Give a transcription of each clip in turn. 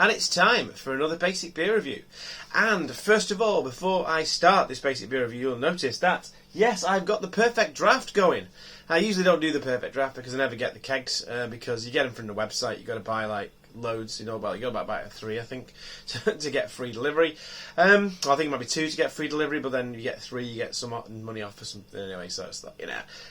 And it's time for another basic beer review. And first of all, before I start this basic beer review, you'll notice that, yes, I've got the perfect draft going. I usually don't do the perfect draft because I never get the kegs, because you get them from the website. You've got to buy like loads, you got to buy 3, I think, to get free delivery. Well, I think it might be 2 to get free delivery, but then you get 3, you get some money off or something anyway, so it's like,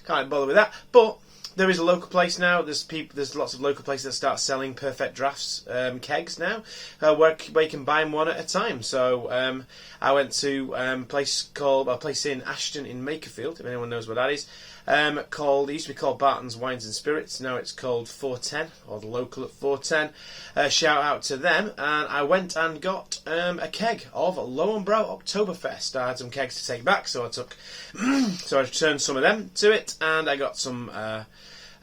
can't bother with that. But there is a local place now. There's lots of local places that start selling perfect drafts kegs now, where you can buy them one at a time. So I went to a place in Ashton in Makerfield, if anyone knows what that is. It used to be called Barton's Wines and Spirits. Now it's called 410, or the local at 410. Shout out to them. And I went and got a keg of Lowenbrow Oktoberfest. I had some kegs to take back, so I returned some of them to it, and I got some.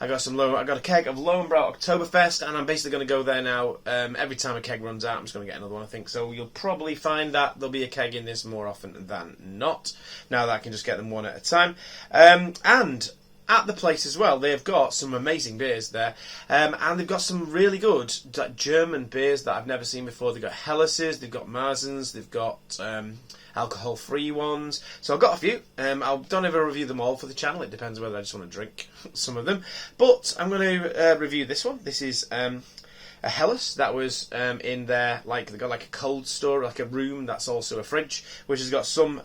I got a keg of Lowenbrow Oktoberfest, and I'm basically going to go there now. Every time a keg runs out, I'm just going to get another one, I think. So you'll probably find that there'll be a keg in this more often than not. Now that I can just get them one at a time. And at the place as well, they've got some amazing beers there. And they've got some really good German beers that I've never seen before. They've got Hellas's, they've got Marzens, they've got alcohol-free ones. So I've got a few. I don't ever review them all for the channel. It depends whether I just want to drink some of them. But I'm going to review this one. This is a Hellas that was in there. They've got like a cold store, like a room that's also a fridge, which has got some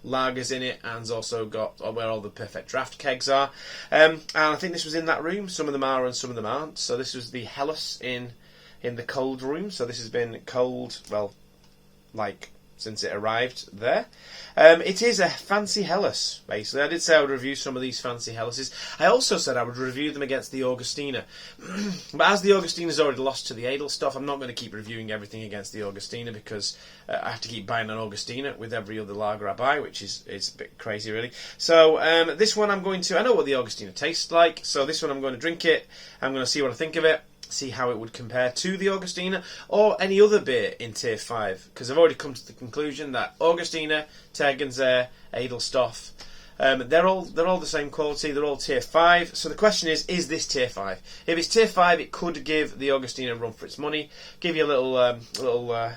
lagers in it, and has also got where all the perfect draft kegs are. And I think this was in that room. Some of them are and some of them aren't. So this was the Hellas in the cold room. So this has been cold, since it arrived there. It is a fancy Hellas, basically. I did say I would review some of these fancy Hellases. I also said I would review them against the Augustina. But as the Augustina's already lost to the Edelstoff, I'm not going to keep reviewing everything against the Augustina, because I have to keep buying an Augustina with every other lager I buy, which is a bit crazy, really. So this one I know what the Augustina tastes like, so this one I'm going to drink it. I'm going to see what I think of it. See how it would compare to the Augustina or any other beer in Tier 5, because I've already come to the conclusion that Augustina, Tegernsee, Edelstoff, they're all the same quality. They're all Tier 5. So the question is this Tier 5? If it's Tier 5, it could give the Augustina a run for its money. Give you a little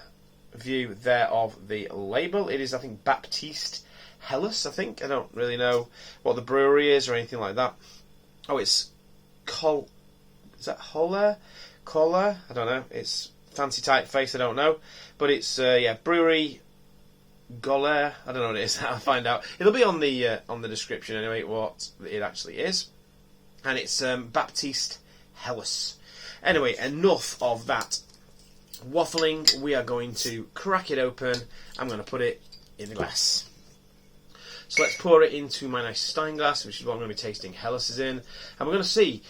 view there of the label. It is, I think, Baptiste Hellas, I think. I don't really know what the brewery is or anything like that. Oh, it's Is that Goeller? I don't know. It's fancy typeface, I don't know. But it's, brewery Goeller. I don't know what it is. I'll find out. It'll be on the description anyway, what it actually is. And it's Baptiste Hellas. Anyway, enough of that waffling. We are going to crack it open. I'm going to put it in the glass. So let's pour it into my nice Stein glass, which is what I'm going to be tasting Hellas's in. And we're going to see,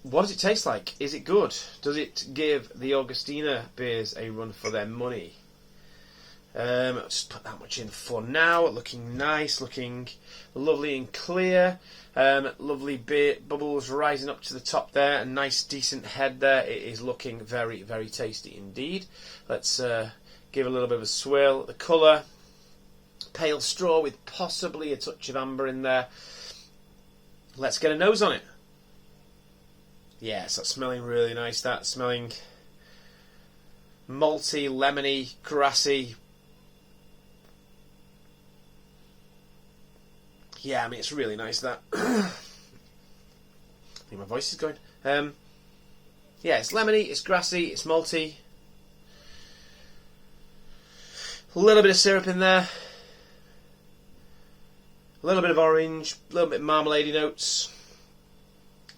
what does it taste like? Is it good? Does it give the Augustina beers a run for their money? Just put that much in for now. Looking nice, looking lovely and clear. Lovely beer bubbles rising up to the top there. A nice decent head there. It is looking very, very tasty indeed. Let's give a little bit of a swirl. The colour, pale straw with possibly a touch of amber in there. Let's get a nose on it. Yes, that's smelling really nice. That's smelling malty, lemony, grassy. Yeah, I mean, it's really nice, that. I think my voice is going. Yeah, it's lemony, it's grassy, it's malty. A little bit of syrup in there. A little bit of orange, a little bit of marmalade notes.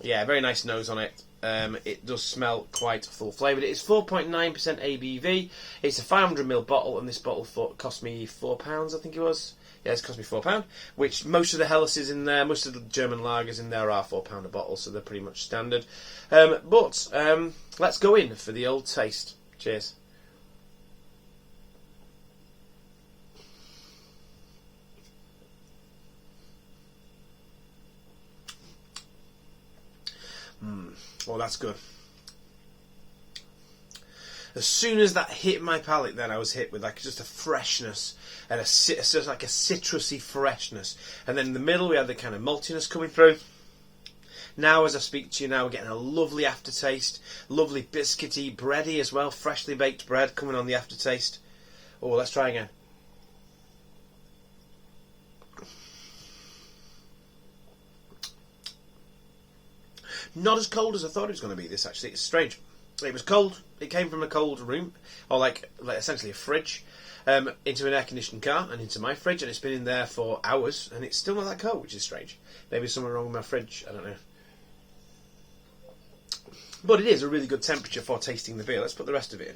Yeah, very nice nose on it. It does smell quite full flavoured. It is 4.9% ABV. It's a 500ml bottle, and this bottle cost me £4, I think it was. Yeah, it's cost me £4, which most of the Hellas's in there, most of the German lagers in there are £4 a bottle, so they're pretty much standard. But let's go in for the old taste. Cheers. Oh, that's good. As soon as that hit my palate, then I was hit with just a freshness and just like a citrusy freshness. And then in the middle, we had the kind of maltiness coming through. Now as I speak to you now, we're getting a lovely aftertaste, lovely biscuity, bready as well, freshly baked bread coming on the aftertaste. Oh, let's try again. Not as cold as I thought it was going to be, this actually. It's strange. It was cold. It came from a cold room, or like essentially a fridge, into an air-conditioned car and into my fridge, and it's been in there for hours, and it's still not that cold, which is strange. Maybe there's something wrong with my fridge, I don't know. But it is a really good temperature for tasting the beer. Let's put the rest of it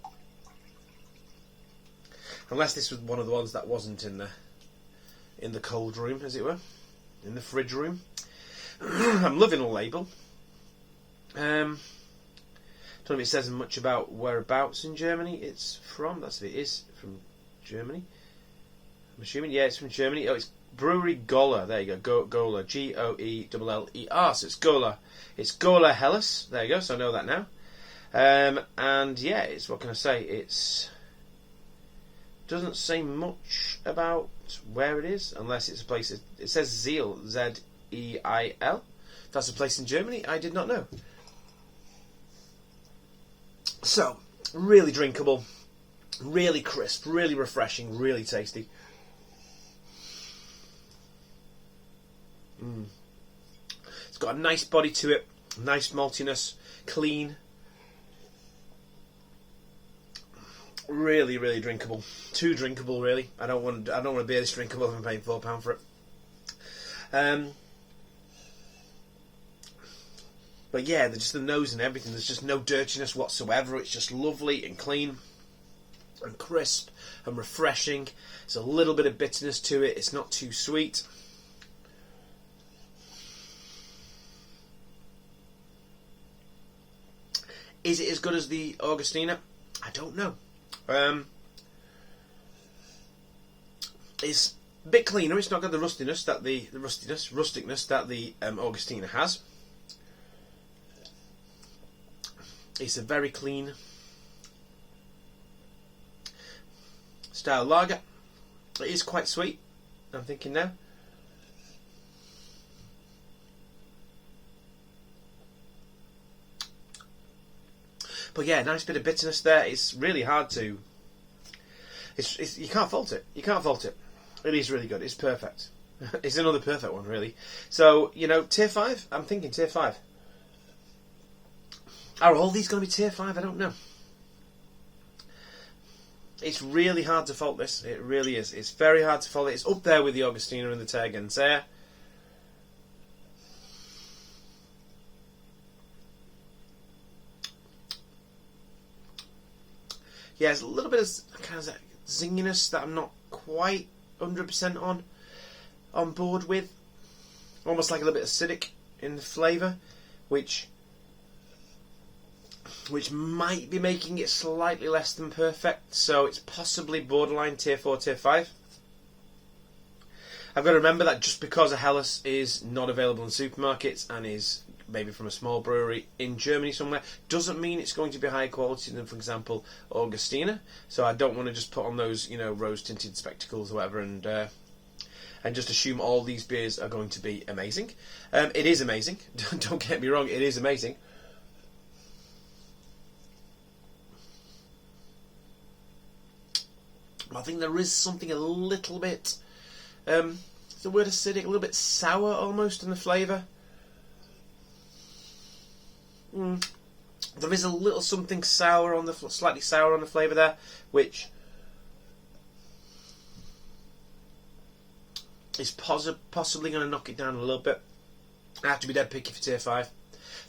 in. Unless this was one of the ones that wasn't in the cold room, as it were, in the fridge room. I'm loving the label. Don't know if it says much about whereabouts in Germany it's from. It is from Germany. I'm assuming, yeah, it's from Germany. Oh, it's Brewery Goeller. There you go, Goeller, Goeller. So it's Goeller. It's Goeller Helles. There you go. So I know that now. And yeah, it's, what can I say? It's doesn't say much about where it is, unless it's a place. It says Zeil, Z-E-I-L. That's a place in Germany. I did not know. So, really drinkable, really crisp, really refreshing, really tasty. It's got a nice body to it, nice maltiness, clean. Really, really drinkable. Too drinkable, really. I don't want a beer this drinkable if I'm paying £4 for it. But yeah, just the nose and everything. There's just no dirtiness whatsoever. It's just lovely and clean and crisp and refreshing. There's a little bit of bitterness to it. It's not too sweet. Is it as good as the Augustiner? I don't know. It's a bit cleaner. It's not got the rustiness that the rusticness that the Augustiner has. It's a very clean style lager. It is quite sweet, I'm thinking now. But yeah, nice bit of bitterness there. It's really hard to... you can't fault it. You can't fault it. It is really good. It's perfect. It's another perfect one, really. So, you know, tier 5? I'm thinking tier 5. Are all these going to be tier 5? I don't know. It's really hard to fault this. It really is. It's very hard to fault it. It's up there with the Augustiner and the Tegernsee. Yeah, there's a little bit of kind of zinginess that I'm not quite 100% on board with. Almost like a little bit acidic in the flavour, which might be making it slightly less than perfect. So it's possibly borderline tier 4, tier 5. I've got to remember that just because a Helles is not available in supermarkets and is maybe from a small brewery in Germany somewhere, doesn't mean it's going to be higher quality than, for example, Augustiner. So I don't want to just put on those, you know, rose-tinted spectacles or whatever and just assume all these beers are going to be amazing. It is amazing. Don't get me wrong, it is amazing. I think there is something a little bit, is the word acidic, a little bit sour almost in the flavour. There is a little something sour on the, slightly sour on the flavour there, which is possibly going to knock it down a little bit. I have to be dead picky for tier 5.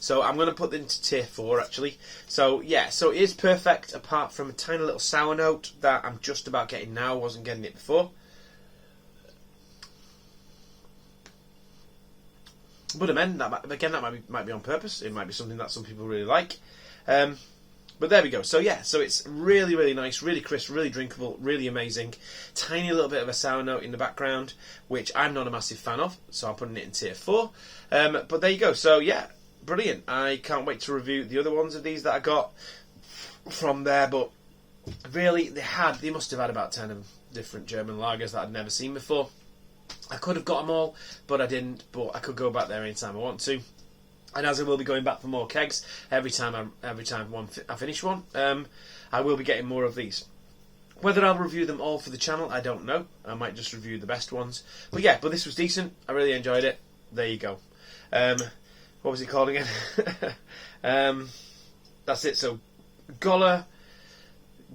So I'm going to put it into tier 4 actually. So yeah, so it is perfect apart from a tiny little sour note that I'm just about getting now. I wasn't getting it before. But again, that might be on purpose. It might be something that some people really like. But there we go. So yeah, so it's really, really nice, really crisp, really drinkable, really amazing. Tiny little bit of a sour note in the background, which I'm not a massive fan of. So I'm putting it in tier 4. But there you go. So yeah, brilliant. I can't wait to review the other ones of these that I got from there. But really, they must have had about 10 different German lagers that I'd never seen before. I could have got them all, but I didn't. But I could go back there anytime I want to. And as I will be going back for more kegs every time I finish one, I will be getting more of these. Whether I'll review them all for the channel, I don't know. I might just review the best ones. But yeah, but this was decent. I really enjoyed it. There you go. What was it called again? That's it. So Goeller.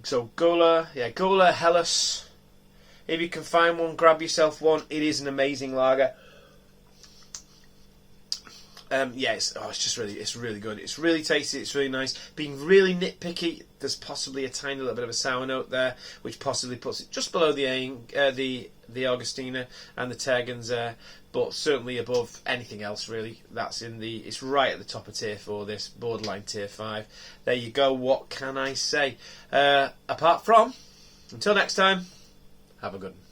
Yeah, Goeller, Helles. If you can find one, grab yourself one. It is an amazing lager. Yeah, it's really good. It's really tasty. It's really nice. Being really nitpicky, there's possibly a tiny little bit of a sour note there, which possibly puts it just below the Augustina and the Tegerns there, but certainly above anything else really. It's right at the top of tier 4. This borderline tier 5. There you go. What can I say? Apart from, until next time, have a good one.